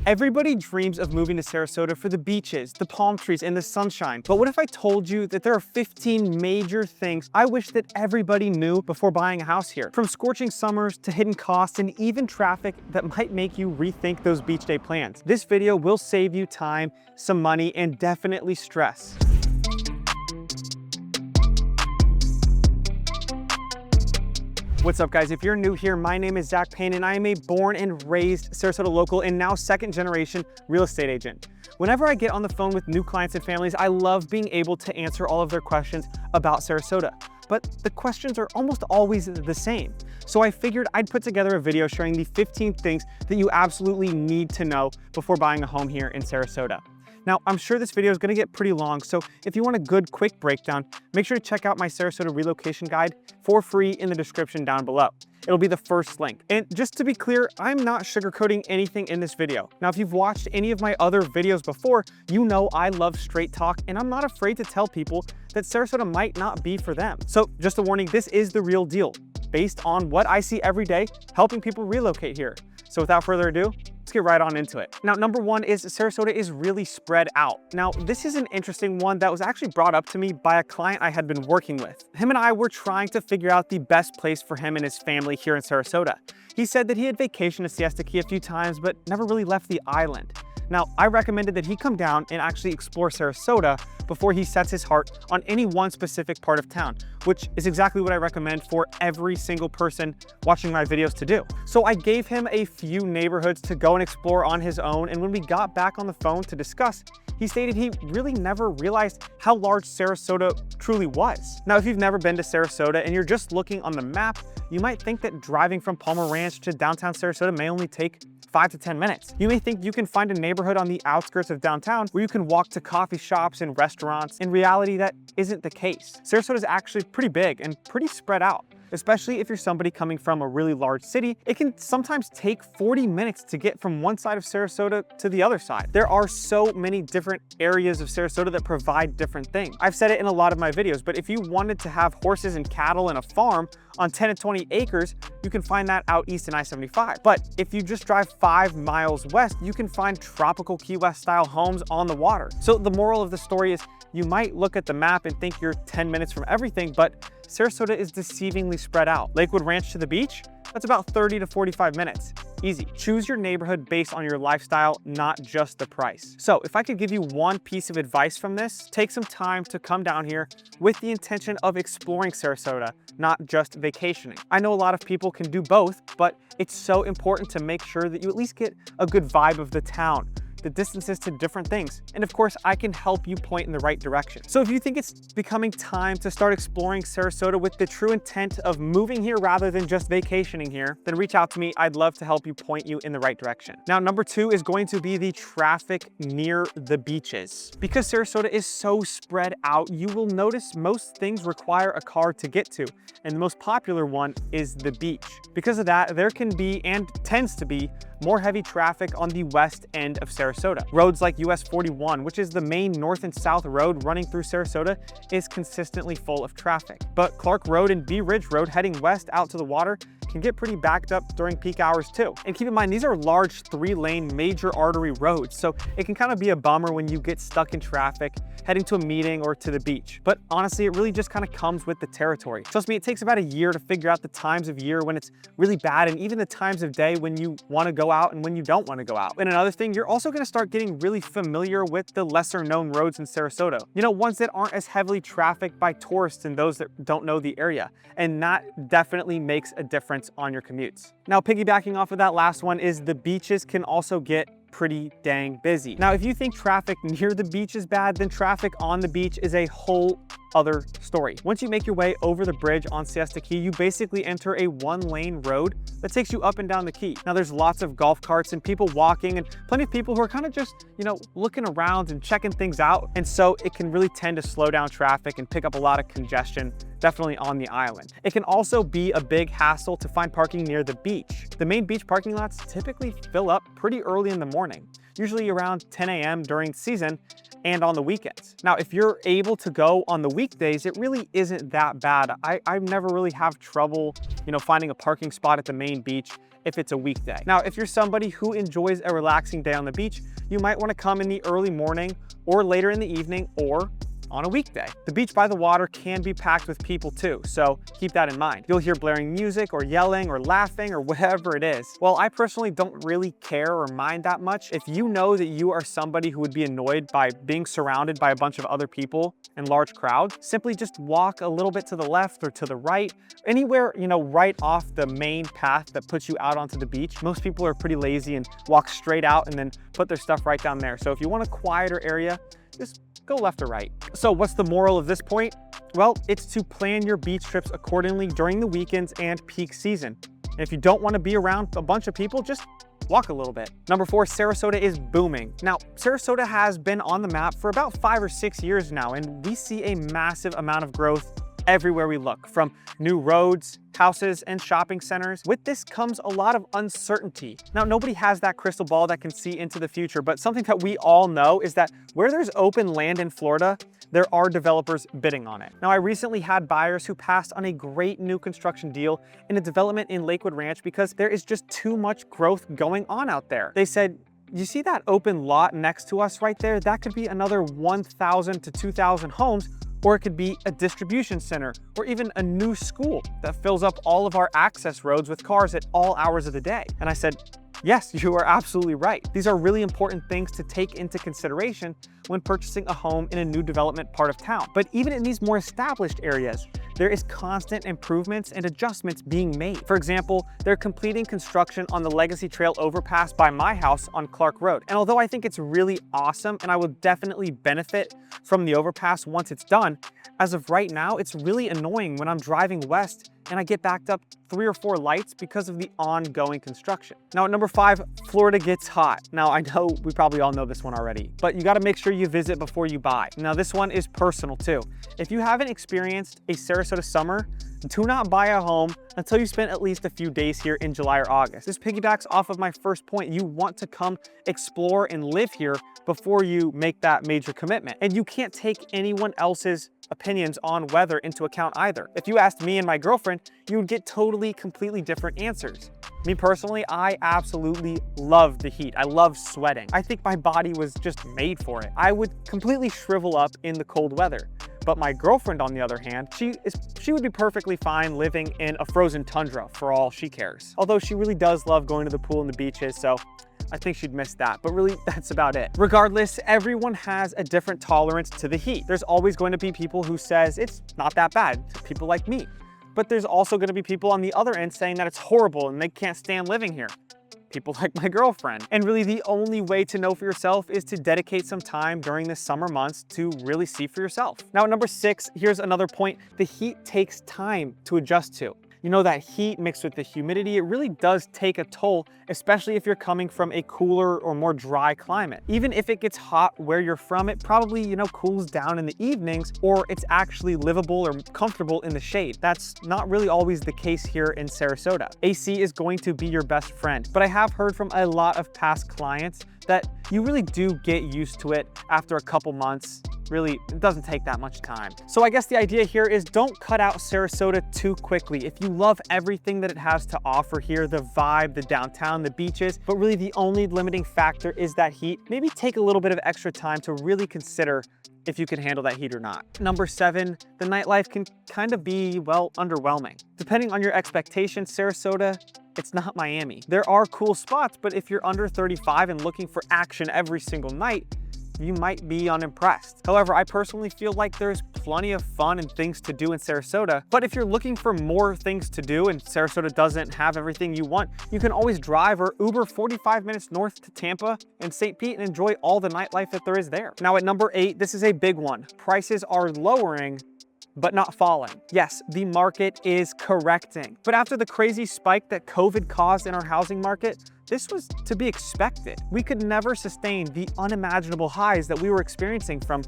Everybody dreams of moving to Sarasota for the beaches, the palm trees, and the sunshine. But what if I told you that there are 15 major things I wish that everybody knew before buying a house here? From scorching summers to hidden costs and even traffic that might make you rethink those beach day plans. This video will save you time, some money, and definitely stress. What's up, guys? If you're new here, my name is Zach Payne and I am a born and raised Sarasota local and now second generation real estate agent. Whenever I get on the phone with new clients and families, I love being able to answer all of their questions about Sarasota. But the questions are almost always the same. So I figured I'd put together a video sharing the 15 things that you absolutely need to know before buying a home here in Sarasota. Now, I'm sure this video is going to get pretty long, so if you want a good quick breakdown, make sure to check out my Sarasota relocation guide for free in the description down below. It'll be the first link. And just to be clear, I'm not sugarcoating anything in this video. Now, if you've watched any of my other videos before, you know I love straight talk, and I'm not afraid to tell people that Sarasota might not be for them. So just a warning, this is the real deal, based on what I see every day, helping people relocate here. So without further ado, let's get right on into it. Now, number one is Sarasota is really spread out. Now, this is an interesting one that was actually brought up to me by a client I had been working with. Him and I were trying to figure out the best place for him and his family here in Sarasota. He said that he had vacationed to Siesta Key a few times, but never really left the island. Now, I recommended that he come down and actually explore Sarasota before he sets his heart on any one specific part of town, which is exactly what I recommend for every single person watching my videos to do. So I gave him a few neighborhoods to go and explore on his own, and when we got back on the phone to discuss, he stated he really never realized how large Sarasota truly was. Now, if you've never been to Sarasota and you're just looking on the map, you might think that driving from Palmer Ranch to downtown Sarasota may only take 5 to 10 minutes. You may think you can find a neighborhood on the outskirts of downtown where you can walk to coffee shops and restaurants. In reality, that isn't the case. Sarasota is actually pretty big and pretty spread out. Especially if you're somebody coming from a really large city, it can sometimes take 40 minutes to get from one side of Sarasota to the other side. There are so many different areas of Sarasota that provide different things. I've said it in a lot of my videos, but if you wanted to have horses and cattle and a farm on 10 to 20 acres, you can find that out east in I-75. But if you just drive 5 miles west, you can find tropical Key West style homes on the water. So the moral of the story is you might look at the map and think you're 10 minutes from everything, but Sarasota is deceivingly spread out. Lakewood Ranch to the beach, that's about 30 to 45 minutes. Easy. Choose your neighborhood based on your lifestyle, not just the price. So if I could give you one piece of advice from this, take some time to come down here with the intention of exploring Sarasota, not just vacationing. I know a lot of people can do both, but it's so important to make sure that you at least get a good vibe of the town, the distances to different things. And of course, I can help you point in the right direction. So if you think it's becoming time to start exploring Sarasota with the true intent of moving here rather than just vacationing here, then reach out to me. I'd love to help you point you in the right direction. Now, number two is going to be the traffic near the beaches. Because Sarasota is so spread out, you will notice most things require a car to get to. And the most popular one is the beach. Because of that, there can be, and tends to be, more heavy traffic on the west end of Sarasota. Roads like US 41, which is the main north and south road running through Sarasota, is consistently full of traffic. But Clark Road and Bee Ridge Road heading west out to the water can get pretty backed up during peak hours too. And keep in mind, these are large 3-lane major artery roads, so it can kind of be a bummer when you get stuck in traffic heading to a meeting or to the beach. But honestly, it really just kind of comes with the territory. Trust me, it takes about a year to figure out the times of year when it's really bad and even the times of day when you want to go out and when you don't want to go out. And another thing, you're also going to start getting really familiar with the lesser known roads in Sarasota. You know, ones that aren't as heavily trafficked by tourists and those that don't know the area. And that definitely makes a difference on your commutes. Now, piggybacking off of that last one is the beaches can also get pretty dang busy. Now, if you think traffic near the beach is bad, then traffic on the beach is a whole other story. Once you make your way over the bridge on Siesta Key, you basically enter a 1-lane road that takes you up and down the key. Now, there's lots of golf carts and people walking and plenty of people who are kind of just, you know, looking around and checking things out. And so it can really tend to slow down traffic and pick up a lot of congestion, definitely on the island. It can also be a big hassle to find parking near the beach. The main beach parking lots typically fill up pretty early in the morning, usually around 10 a.m. during season and on the weekends. Now, if you're able to go on the weekdays, it really isn't that bad. I never really have trouble, finding a parking spot at the main beach. if it's a weekday. Now, if you're somebody who enjoys a relaxing day on the beach, you might want to come in the early morning or later in the evening or on a weekday. The beach by the water can be packed with people too, so keep that in mind. You'll hear blaring music or yelling or laughing or whatever it is. Well, I personally don't really care or mind that much. If you know that you are somebody who would be annoyed by being surrounded by a bunch of other people in large crowds, simply just walk a little bit to the left or to the right, anywhere, right off the main path that puts you out onto the beach. Most people are pretty lazy and walk straight out and then put their stuff right down there. So if you want a quieter area, just go left or right. So what's the moral of this point? Well, it's to plan your beach trips accordingly during the weekends and peak season. And if you don't want to be around a bunch of people, just walk a little bit. Number 4, Sarasota is booming. Now, Sarasota has been on the map for about 5 or 6 years now, and we see a massive amount of growth everywhere we look, from new roads, houses, and shopping centers. With this comes a lot of uncertainty. Now, nobody has that crystal ball that can see into the future, but something that we all know is that where there's open land in Florida, there are developers bidding on it. Now, I recently had buyers who passed on a great new construction deal in a development in Lakewood Ranch because there is just too much growth going on out there. They said, you see that open lot next to us right there? That could be another 1,000 to 2,000 homes, or it could be a distribution center, or even a new school that fills up all of our access roads with cars at all hours of the day. And I said, yes, you are absolutely right. These are really important things to take into consideration when purchasing a home in a new development part of town. But even in these more established areas, there is constant improvements and adjustments being made. For example, they're completing construction on the Legacy Trail overpass by my house on Clark Road. And although I think it's really awesome and I will definitely benefit from the overpass once it's done, as of right now, it's really annoying when I'm driving west and I get backed up 3 or 4 lights because of the ongoing construction. Now at number 5, Florida gets hot. Now I know we probably all know this one already, but you gotta make sure you visit before you buy. Now this one is personal too. If you haven't experienced a Sarasota summer, do not buy a home until you spend at least a few days here in July or August. This piggybacks off of my first point. You want to come explore and live here before you make that major commitment. And you can't take anyone else's opinions on weather into account either. If you asked me and my girlfriend, you would get totally, completely different answers. Me personally, I absolutely love the heat. I love sweating. I think my body was just made for it. I would completely shrivel up in the cold weather. But my girlfriend, on the other hand, she would be perfectly fine living in a frozen tundra for all she cares. Although she really does love going to the pool and the beaches, so I think she'd miss that, but really that's about it. Regardless, everyone has a different tolerance to the heat. There's always going to be people who says it's not that bad, people like me. But there's also going to be people on the other end saying that it's horrible and they can't stand living here. People like my girlfriend. And really the only way to know for yourself is to dedicate some time during the summer months to really see for yourself. Now at number 6, here's another point. The heat takes time to adjust to. You know, that heat mixed with the humidity, it really does take a toll, especially if you're coming from a cooler or more dry climate. Even if it gets hot where you're from, it probably, cools down in the evenings, or it's actually livable or comfortable in the shade. That's not really always the case here in Sarasota. AC is going to be your best friend, but I have heard from a lot of past clients that you really do get used to it after a couple months. Really, it doesn't take that much time. So I guess the idea here is don't cut out Sarasota too quickly. If you love everything that it has to offer here, the vibe, the downtown, the beaches, but really the only limiting factor is that heat, maybe take a little bit of extra time to really consider if you can handle that heat or not. Number 7, the nightlife can kind of be, well, underwhelming. Depending on your expectations, Sarasota, it's not Miami. There are cool spots, but if you're under 35 and looking for action every single night, you might be unimpressed. However, I personally feel like there's plenty of fun and things to do in Sarasota, but if you're looking for more things to do and Sarasota doesn't have everything you want, you can always drive or Uber 45 minutes north to Tampa and St. Pete and enjoy all the nightlife that there is there. Now at number 8, this is a big one. Prices are lowering, but not falling. Yes, the market is correcting. But after the crazy spike that COVID caused in our housing market, this was to be expected. We could never sustain the unimaginable highs that we were experiencing from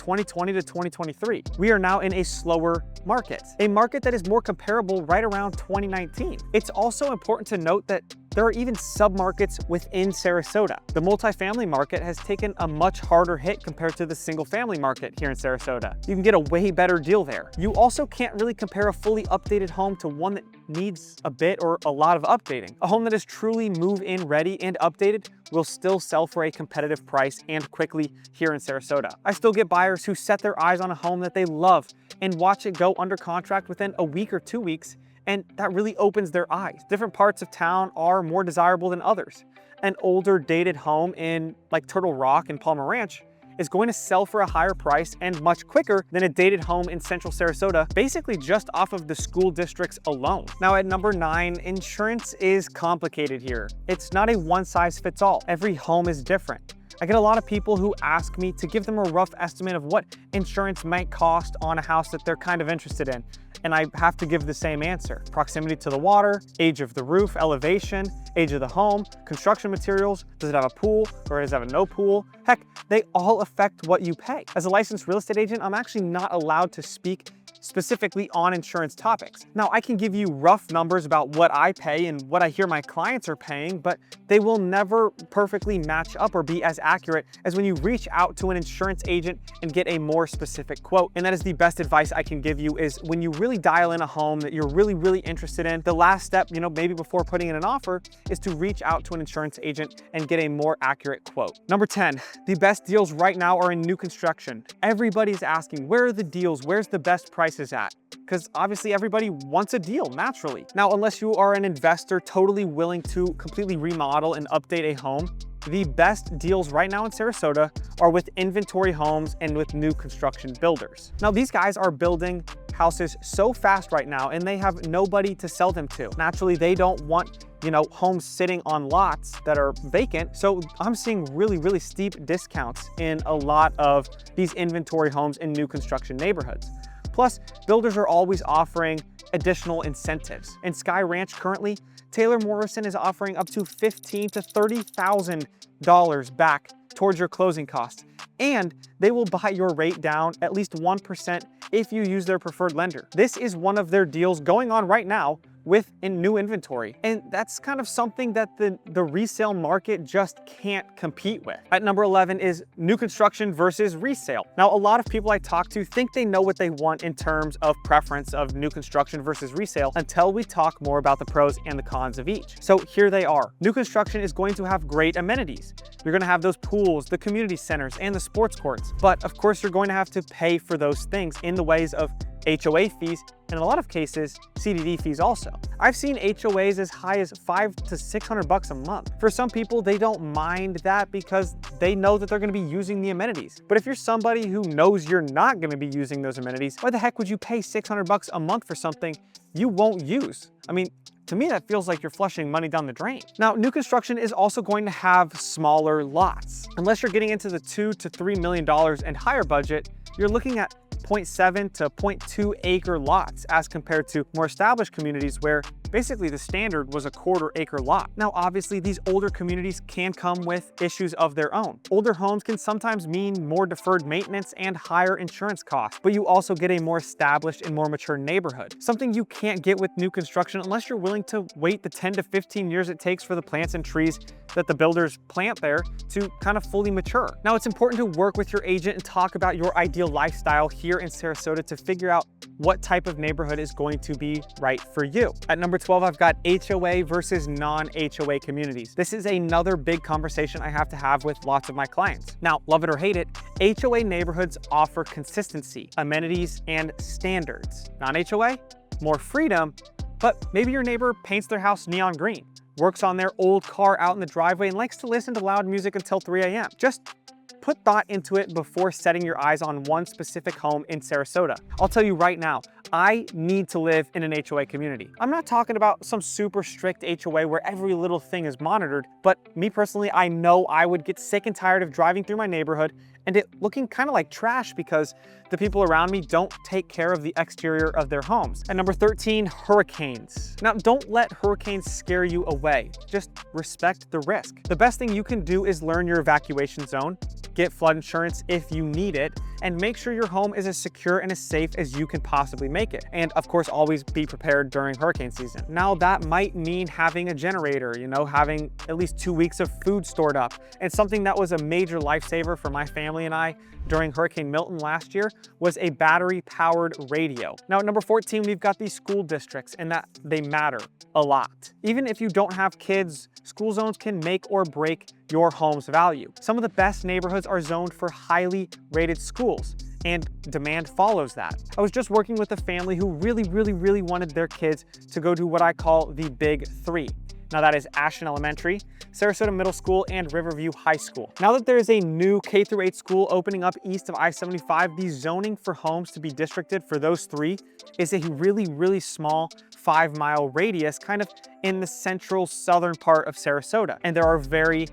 2020 to 2023. We are now in a slower market, a market that is more comparable right around 2019. It's also important to note that there are even submarkets within Sarasota. The multifamily market has taken a much harder hit compared to the single family market here in Sarasota. You can get a way better deal there. You also can't really compare a fully updated home to one that needs a bit or a lot of updating. A home that is truly move-in ready and updated will still sell for a competitive price and quickly here in Sarasota. I still get buyers who set their eyes on a home that they love and watch it go under contract within a week or 2 weeks, and that really opens their eyes. Different parts of town are more desirable than others. An older dated home in like Turtle Rock and Palmer Ranch is going to sell for a higher price and much quicker than a dated home in central Sarasota, basically just off of the school districts alone. Now at number 9, insurance is complicated here. It's not a one size fits all. Every home is different. I get a lot of people who ask me to give them a rough estimate of what insurance might cost on a house that they're kind of interested in, and I have to give the same answer. Proximity to the water, age of the roof, elevation, age of the home, construction materials, does it have a pool or does it have a no pool? Heck, they all affect what you pay. As a licensed real estate agent, I'm actually not allowed to speak specifically on insurance topics. Now, I can give you rough numbers about what I pay and what I hear my clients are paying, but they will never perfectly match up or be as accurate as when you reach out to an insurance agent and get a more specific quote. And that is the best advice I can give you, is when you really dial in a home that you're really interested in, the last step, maybe before putting in an offer, is to reach out to an insurance agent and get a more accurate quote. Number 10, the best deals right now are in new construction. Everybody's asking, where are the deals? Where's the best prices at? Because obviously everybody wants a deal naturally. Now, unless you are an investor totally willing to completely remodel and update a home, the best deals right now in Sarasota are with inventory homes and with new construction builders. Now, these guys are building houses so fast right now and they have nobody to sell them to. Naturally, they don't want homes sitting on lots that are vacant. So I'm seeing really steep discounts in a lot of these inventory homes in new construction neighborhoods. Plus, builders are always offering additional incentives. In Sky Ranch currently, Taylor Morrison is offering up to $15,000 to $30,000 back towards your closing costs. And they will buy your rate down at least 1% if you use their preferred lender. This is one of their deals going on right now with new inventory. And that's kind of something that the resale market just can't compete with. At number 11 is new construction versus resale. Now, a lot of people I talk to think they know what they want in terms of preference of new construction versus resale until we talk more about the pros and the cons of each. So here they are. New construction is going to have great amenities. You're going to have those pools, the community centers, and the sports courts. But of course, you're going to have to pay for those things in the ways of HOA fees, and in a lot of cases, CDD fees also. I've seen HOAs as high as $500 to $600 a month. For some people, they don't mind that because they know that they're gonna be using the amenities. But if you're somebody who knows you're not gonna be using those amenities, why the heck would you pay $600 a month for something you won't use? I mean, to me, that feels like you're flushing money down the drain. Now, new construction is also going to have smaller lots. Unless you're getting into the $2 to $3 million and higher budget, you're looking at 0.7 to 0.2 acre lots as compared to more established communities where basically the standard was a 1/4 acre lot. Now, obviously, these older communities can come with issues of their own. Older homes can sometimes mean more deferred maintenance and higher insurance costs, but you also get a more established and more mature neighborhood. Something you can't get with new construction unless you're willing to wait the 10 to 15 years it takes for the plants and trees that the builders plant there to kind of fully mature. Now, it's important to work with your agent and talk about your ideal lifestyle here in Sarasota to figure out what type of neighborhood is going to be right for you. At number 12, I've got HOA versus non-HOA communities. This is another big conversation I have to have with lots of my clients. Now, love it or hate it, HOA neighborhoods offer consistency, amenities, and standards. Non-HOA, more freedom, but maybe your neighbor paints their house neon green, works on their old car out in the driveway, and likes to listen to loud music until 3 a.m. Just put thought into it before setting your eyes on one specific home in Sarasota. I'll tell you right now, I need to live in an HOA community. I'm not talking about some super strict HOA where every little thing is monitored, but me personally, I know I would get sick and tired of driving through my neighborhood and it looking kind of like trash because the people around me don't take care of the exterior of their homes. At number 13, hurricanes. Now, don't let hurricanes scare you away. Just respect the risk. The best thing you can do is learn your evacuation zone, get flood insurance if you need it, and make sure your home is as secure and as safe as you can possibly make it. And of course, always be prepared during hurricane season. Now that might mean having a generator, having at least 2 weeks of food stored up. And something that was a major lifesaver for my family and I during Hurricane Milton last year was a battery-powered radio. Now at number 14, we've got these school districts, and that they matter a lot. Even if you don't have kids, school zones can make or break your home's value. Some of the best neighborhoods are zoned for highly rated schools, and demand follows that. I was just working with a family who really wanted their kids to go to what I call the Big Three. Now that is Ashton Elementary, Sarasota Middle School, and Riverview High School. Now that there is a new K-8 school opening up east of I-75, the zoning for homes to be districted for those three is a really small 5-mile radius, kind of in the central southern part of Sarasota. And there are very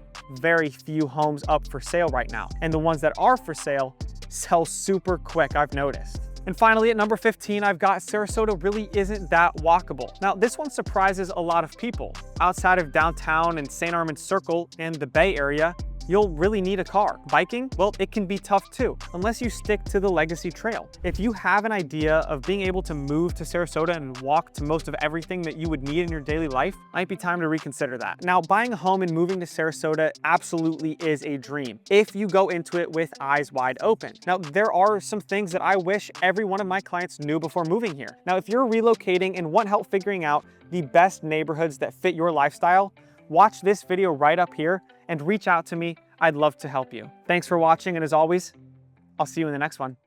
few homes up for sale right now. And the ones that are for sale sell super quick, I've noticed. And finally, at number 15, I've got Sarasota really isn't that walkable. Now, this one surprises a lot of people. Outside of downtown and St. Armand's Circle and the Bay Area, you'll really need a car. Biking, well, it can be tough too, unless you stick to the Legacy Trail. If you have an idea of being able to move to Sarasota and walk to most of everything that you would need in your daily life, might be time to reconsider that. Now, buying a home and moving to Sarasota absolutely is a dream, if you go into it with eyes wide open. Now, there are some things that I wish every one of my clients knew before moving here. Now, if you're relocating and want help figuring out the best neighborhoods that fit your lifestyle, watch this video right up here and reach out to me. I'd love to help you. Thanks for watching, and as always, I'll see you in the next one.